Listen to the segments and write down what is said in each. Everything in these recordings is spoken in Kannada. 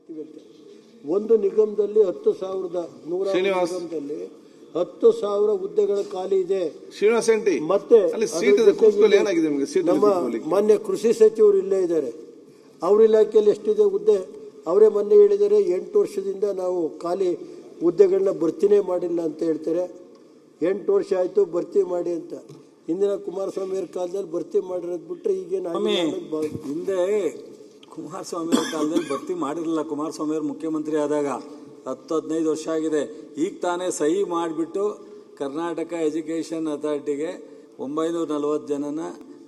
ಮಾಡ್ತೀವಿ ಅಂತ. ಒಂದು ನಿಗಮದಲ್ಲಿ 10,100 ನಿಗಮದಲ್ಲಿ 10,000 ಹುದ್ದೆಗಳ ಖಾಲಿ ಇದೆ. ಮತ್ತೆ ನಮ್ಮ ಮಾನ್ಯ ಕೃಷಿ ಸಚಿವರು ಇಲ್ಲೇ ಇದ್ದಾರೆ. ಅವ್ರ ಇಲಾಖೆಯಲ್ಲಿ ಎಷ್ಟಿದೆ ಹುದ್ದೆ ಅವರೇ ಮೊನ್ನೆ ಹೇಳಿದ್ದಾರೆ. 8 ವರ್ಷದಿಂದ ನಾವು ಖಾಲಿ ಹುದ್ದೆಗಳನ್ನ ಭರ್ತಿನೇ ಮಾಡಿಲ್ಲ ಅಂತ ಹೇಳ್ತಾರೆ. 8 ವರ್ಷ ಆಯಿತು ಭರ್ತಿ ಮಾಡಿ ಅಂತ. ಹಿಂದಿನ ಕುಮಾರಸ್ವಾಮಿ ಅವ್ರ ಕಾಲದಲ್ಲಿ ಭರ್ತಿ ಮಾಡಿರೋದು ಬಿಟ್ಟರೆ ಈಗೇನು ಹಿಂದೆ ಕುಮಾರಸ್ವಾಮಿ ಅವ್ರ ಕಾಲದಲ್ಲಿ ಭರ್ತಿ ಮಾಡಿರಲಿಲ್ಲ. ಕುಮಾರಸ್ವಾಮಿ ಅವರು ಮುಖ್ಯಮಂತ್ರಿ ಆದಾಗ 10-15 ವರ್ಷ ಆಗಿದೆ. ಈಗ ತಾನೇ ಸಹಿ ಮಾಡಿಬಿಟ್ಟು ಕರ್ನಾಟಕ ಎಜುಕೇಷನ್ ಅಥಾರಿಟಿಗೆ 940 ಜನನ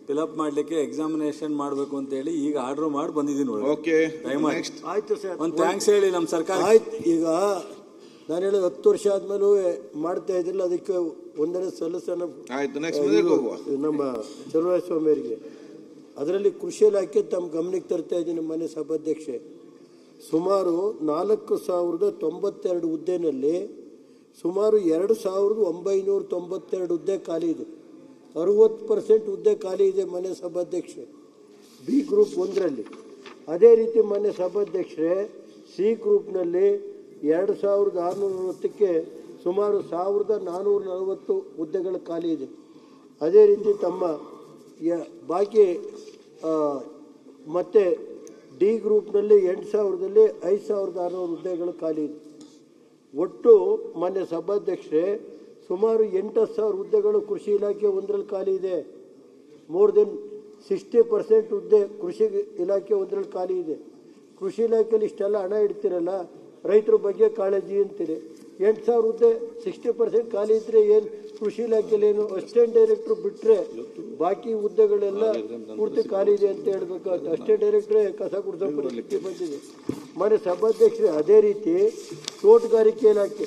ಫಿಲಪ್ ಮಾಡಲಿಕ್ಕೆ ಎಕ್ಸಾಮಿನೇಷನ್ ಮಾಡಬೇಕು ಅಂತ ಹೇಳಿ ಈಗ ಆರ್ಡರ್ ಮಾಡಿ ಬಂದಿದ್ದೀನಿ. ಆಯ್ತು ಸರ್, ಒಂದು ಥ್ಯಾಂಕ್ಸ್ ಹೇಳಿ ನಮ್ಮ ಸರ್ಕಾರ. ಆಯ್ತು, ಈಗ ನಾನು ಹೇಳೋದು 10 ವರ್ಷ ಆದ್ಮೇಲೂ ಮಾಡ್ತಾ ಇದ್ದಿಲ್ಲ. ಅದಕ್ಕೆ ಒಂದನೇ ಸಲ್ಲಿಸೋಣ ನಮ್ಮ ಚಲುವರಾಯಸ್ವಾಮಿ ಅವರಿಗೆ. ಅದರಲ್ಲಿ ಕೃಷಿ ಇಲಾಖೆ ತಮ್ಮ ಗಮನಕ್ಕೆ ತರ್ತಾ ಇದ್ದೀನಿ. ಮನೆ ಸಭಾಧ್ಯಕ್ಷೆ, ಸುಮಾರು 4,092 ಹುದ್ದೆನಲ್ಲಿ ಸುಮಾರು 2,992 ಹುದ್ದೆ ಖಾಲಿ ಇದೆ. 60% ಹುದ್ದೆ ಖಾಲಿ ಇದೆ ಮನೆ ಸಭಾಧ್ಯಕ್ಷೆ ಬಿ ಗ್ರೂಪ್ 1ರಲ್ಲಿ. ಅದೇ ರೀತಿ ಮನೆ ಸಭಾಧ್ಯಕ್ಷರೇ ಸಿ ಗ್ರೂಪ್ನಲ್ಲಿ 2,640ಕ್ಕೆ ಸುಮಾರು 1,440 ಹುದ್ದೆಗಳು ಖಾಲಿ ಇದೆ. ಅದೇ ರೀತಿ ತಮ್ಮ ಬಾಕಿ ಮತ್ತು ಡಿ ಗ್ರೂಪ್ನಲ್ಲಿ 8,000ದಲ್ಲಿ 5,600 ಹುದ್ದೆಗಳು ಖಾಲಿ ಇದೆ. ಒಟ್ಟು ಮಾನ್ಯ ಸಭಾಧ್ಯಕ್ಷರೇ ಸುಮಾರು 8,000 ಹುದ್ದೆಗಳು ಕೃಷಿ ಇಲಾಖೆ 1ರಲ್ಲಿ ಖಾಲಿ ಇದೆ. ಮೋರ್ ದೆನ್ 60% ಹುದ್ದೆ ಕೃಷಿ ಇಲಾಖೆ 1ರಲ್ಲಿ ಖಾಲಿ ಇದೆ. ಕೃಷಿ ಇಲಾಖೆಯಲ್ಲಿ ಇಷ್ಟೆಲ್ಲ ಹಣ ಇಡ್ತಿರಲ್ಲ, ರೈತರ ಬಗ್ಗೆ ಕಾಳಜಿ ಅಂತೀರಿ. 8,000 ಹುದ್ದೆ 60% ಖಾಲಿ ಇದ್ದರೆ ಏನು ಕೃಷಿ ಇಲಾಖೆಯಲ್ಲಿ ಏನು ಅಸಿಸ್ಟೆಂಟ್ ಡೈರೆಕ್ಟ್ರು ಬಿಟ್ಟರೆ ಬಾಕಿ ಹುದ್ದೆಗಳೆಲ್ಲ ಪೂರ್ತಿ ಖಾಲಿ ಇದೆ ಅಂತ ಹೇಳ್ಬೇಕಾಗುತ್ತೆ. ಅಸಿಸ್ಟೆಂಟ್ ಡೈರೆಕ್ಟ್ರೇ ಕಸ ಗುಡಿಸೋ ಪರಿಸ್ಥಿತಿ ಬಂದಿದೆ. ಮನೆ ಸಭಾಧ್ಯಕ್ಷರೇ ಅದೇ ರೀತಿ ತೋಟಗಾರಿಕೆ ಇಲಾಖೆ